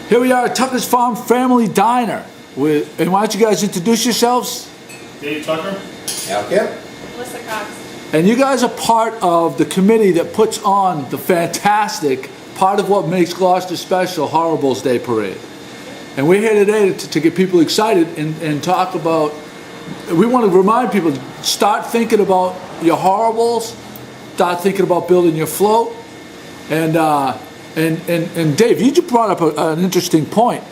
Here we are at Tucker's Farm Family Diner. And why don't you guys introduce yourselves? Dave Tucker. Al Kemp. Melissa Cox. And you guys are part of the committee that puts on the fantastic, part of what makes Gloucester special, Horribles Day Parade. And we're here today to get people excited and talk about, we want to remind people, start thinking about your horribles, start thinking about building your float. And Dave, you just brought up an interesting point.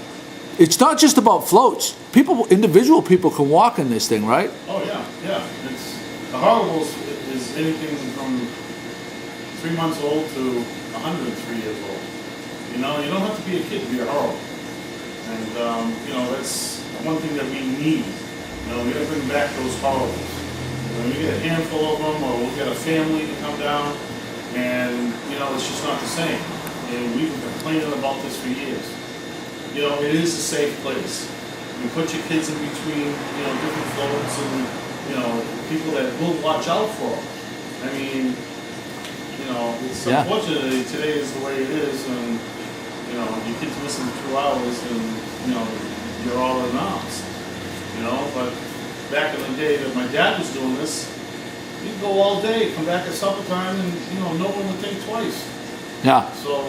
It's not just about floats. Individual people can walk in this thing, right? Oh yeah. The Horribles is anything from 3 months old to 103 years old. You know, you don't have to be a kid to be a horrible. And that's one thing that we need. We gotta bring back those horribles. When we get a handful of them, or we'll get a family to come down, and it's just not the same. And we've been complaining about this for years. It is a safe place. You put your kids in between, different floats and, people that will watch out for them. I mean, it's unfortunately today is the way it is, and, your kids missing 2 hours and, you're all announced. But back in the day that my dad was doing this, he'd go all day, come back at supper time, and, no one would think twice. Yeah. So,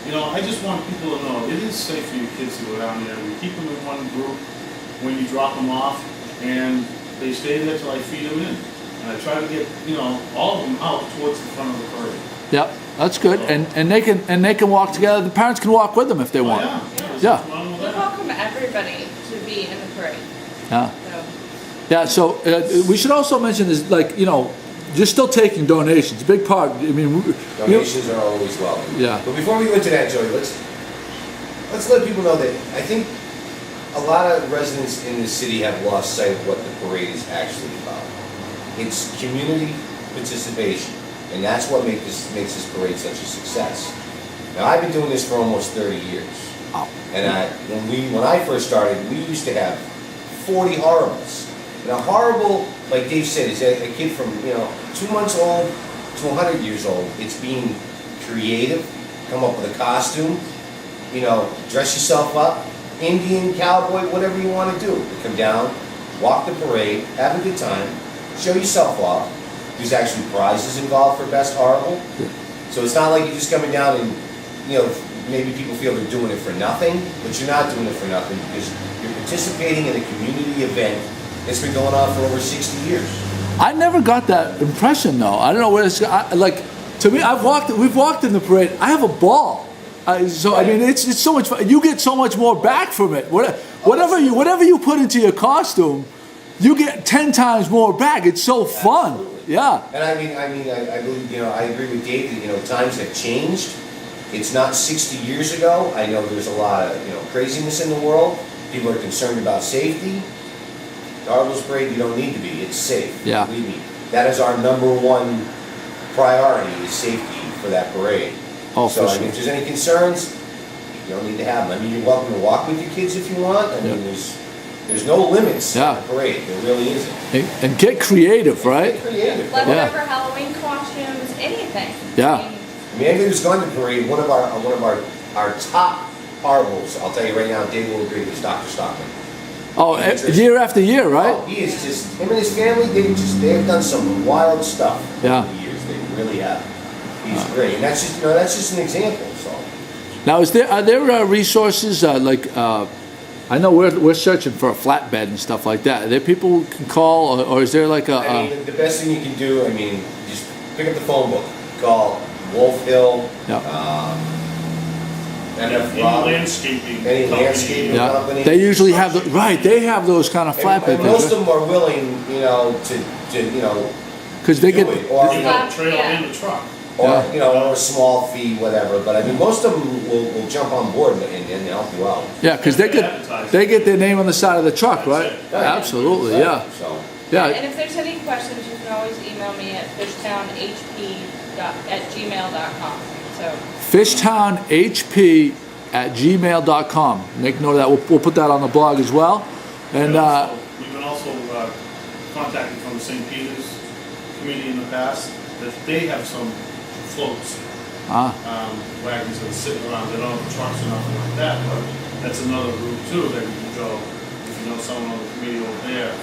I just want people to know it is safe for your kids to go down there. We keep them in one group when you drop them off, and they stay there till I feed them in. And I try to get, all of them out towards the front of the parade. Yep, that's good. So, and they can walk together. The parents can walk with them if they want. Yeah. We welcome everybody to be in the parade. Yeah. So we should also mention is you're still taking donations. A big part. I mean, donations are always welcome. Yeah. But before we go into that, Joey, let's let people know that I think a lot of residents in the city have lost sight of what the parade is actually about. It's community participation, and that's what makes this parade such a success. Now, I've been doing this for almost 30 years, and when I first started, we used to have 40 horribles. And a horrible, like Dave said, is a kid from 2 months old to 100 years old. It's being creative, come up with a costume, dress yourself up, Indian, cowboy, whatever you want to do. You come down, walk the parade, have a good time, show yourself off. There's actually prizes involved for best horrible. So it's not like you're just coming down and, maybe people feel they're doing it for nothing, but you're not doing it for nothing because you're participating in a community event that's been going on for over 60 years. I never got that impression though. I don't know what it's like. To me, we've walked in the parade. I have a ball. I mean, it's so much fun. You get so much more back from it. Whatever you put into your costume, you get 10 times more back. It's so fun. Absolutely. Yeah. And I believe, I agree with Dave that, times have changed. It's not 60 years ago. I know there's a lot of, craziness in the world. People are concerned about safety. The Horribles Parade, you don't need to be. It's safe. Yeah. Believe me. That is our #1 priority is safety for that parade. Oh, so, for sure. if there's any concerns, you don't need to have them. I mean, you're welcome to walk with your kids if you want. I mean, there's no limits on the parade. There really isn't. And get creative, right? Get creative. Like whatever Halloween costumes, anything. Yeah. I mean, anybody who's gone to the parade, one of our top horribles, I'll tell you right now, Dave will agree, is Dr. Stockman. Oh, year after year, right? Oh, he is just, him and his family, they've done some wild stuff Yeah. over the years. They really have. He's great. And that's just an example, so. Now, are there resources I know we're searching for a flatbed and stuff like that. Are there people who can call, or is there like a? I mean, the best thing you can do, just pick up the phone book, call Wolf Hill, Any landscaping company. They usually have they have those kind of flatbed And most things. of them are willing, to Because they get. or trail in the truck. or or a small fee, whatever. But I mean, most of them will jump on board and help you out. Yeah, because they get their name on the side of the truck, right? Absolutely, yeah. So. Yeah. And if there's any questions, you can always email me at fishtownhp@gmail.com. So. fishtownhp@gmail.com. Make note of that. We'll put that on the blog as well. And we've been also contacted from St. Peter's committee in the past that they have some floats wagons that are sitting around, they don't have trucks or nothing like that, but that's another route too that you can go. If you know someone on the committee over there,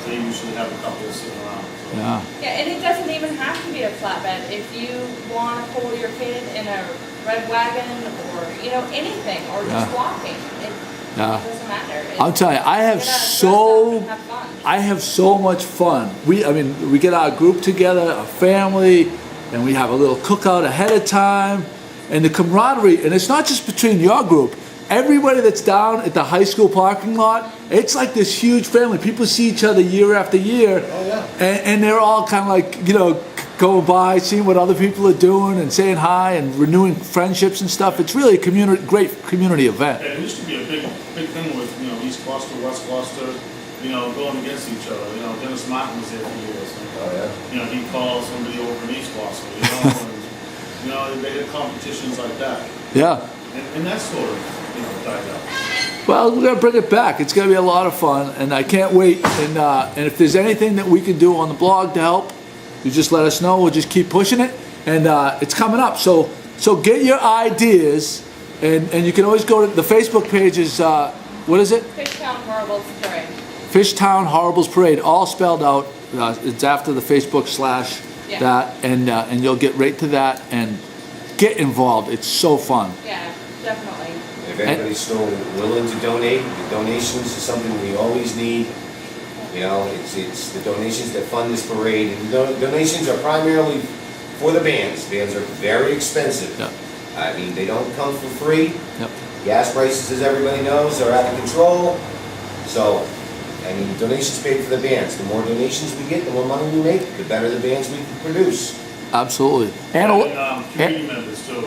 they usually have a couple sitting around. So. Yeah. Yeah, and it doesn't even have to be a flatbed. If you want to pull your kid in a red wagon or, anything, or just Yeah. walking, it Yeah. doesn't matter. I'll tell you, I have Get out, dress so up and have fun. I have so much fun. We get our group together, our family, and we have a little cookout ahead of time. And the camaraderie, and it's not just between your group. Everybody that's down at the high school parking lot, it's like this huge family. People see each other year after year. Oh, yeah. And they're all kind of like, going by, seeing what other people are doing and saying hi and renewing friendships and stuff. It's really a great community event. Yeah, it used to be a big thing with, East Gloucester, West Gloucester, going against each other. Dennis Martin was there for years. Oh, yeah. He called somebody over in East Gloucester, and, they had competitions like that. Yeah. And that sort of, died out. Well, we're gonna bring it back. It's gonna be a lot of fun, and I can't wait. And if there's anything that we can do on the blog to help, you just let us know. We'll just keep pushing it, and it's coming up. So get your ideas, and you can always go to the Facebook page. Is what is it? Fishtown Horribles Parade. Fishtown Horribles Parade, all spelled out. It's after the Facebook / Yeah. that, and you'll get right to that and get involved. It's so fun. Yeah, definitely. If anybody's still willing to donate, the donations is something we always need. It's the donations that fund this parade. And the donations are primarily for the bands. Bands are very expensive. Yep. I mean, they don't come for free. Yep. Gas prices, as everybody knows, are out of control. So, donations paid for the bands. The more donations we get, the more money we make, the better the bands we can produce. Absolutely. And And committee members too.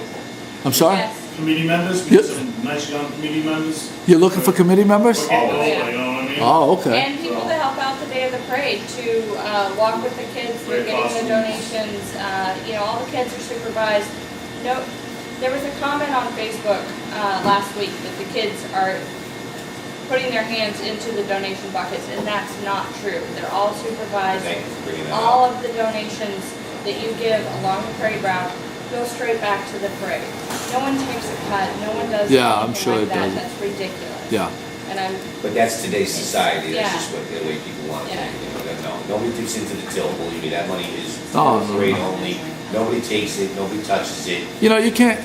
I'm sorry. Yes. Committee members, we Yep. get some nice young committee members. You're looking for committee members? We're getting Oh, over, yeah. you know what I mean? Oh, okay. And people to help out the day of the parade, to walk with the kids, they're Great getting the costumes. donations, all the kids are supervised. No, there was a comment on Facebook last week that the kids are putting their hands into the donation buckets, and that's not true. They're all supervised. Thank you for bringing that All up. of the donations that you give along the parade route go straight back to the parade. No one takes a cut, no one does Yeah, I'm anything sure like it that. doesn't. That's ridiculous. Yeah. And I'm, But that's today's society. That's Yeah. just the way people want it. Yeah. Nobody dips into the till, believe me. That money is Oh, for no, parade no. only. Nobody takes it. Nobody touches it. You can't,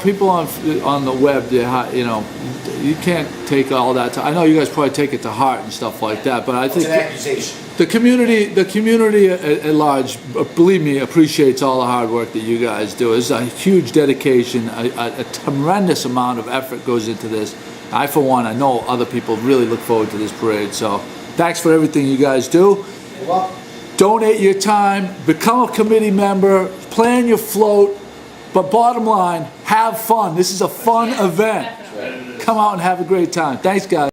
people on the web, you can't take all that to, I know you guys probably take it to heart and stuff like that, but I It's think an accusation. the community at large, believe me, appreciates all the hard work that you guys do. It's a huge dedication, a tremendous amount of effort goes into this. I, for one, I know other people really look forward to this parade, so thanks for everything you guys do. Well, Donate your time, become a committee member, plan your float, but bottom line, have fun. This is a fun event. definitely. Come out and have a great time. Thanks, guys.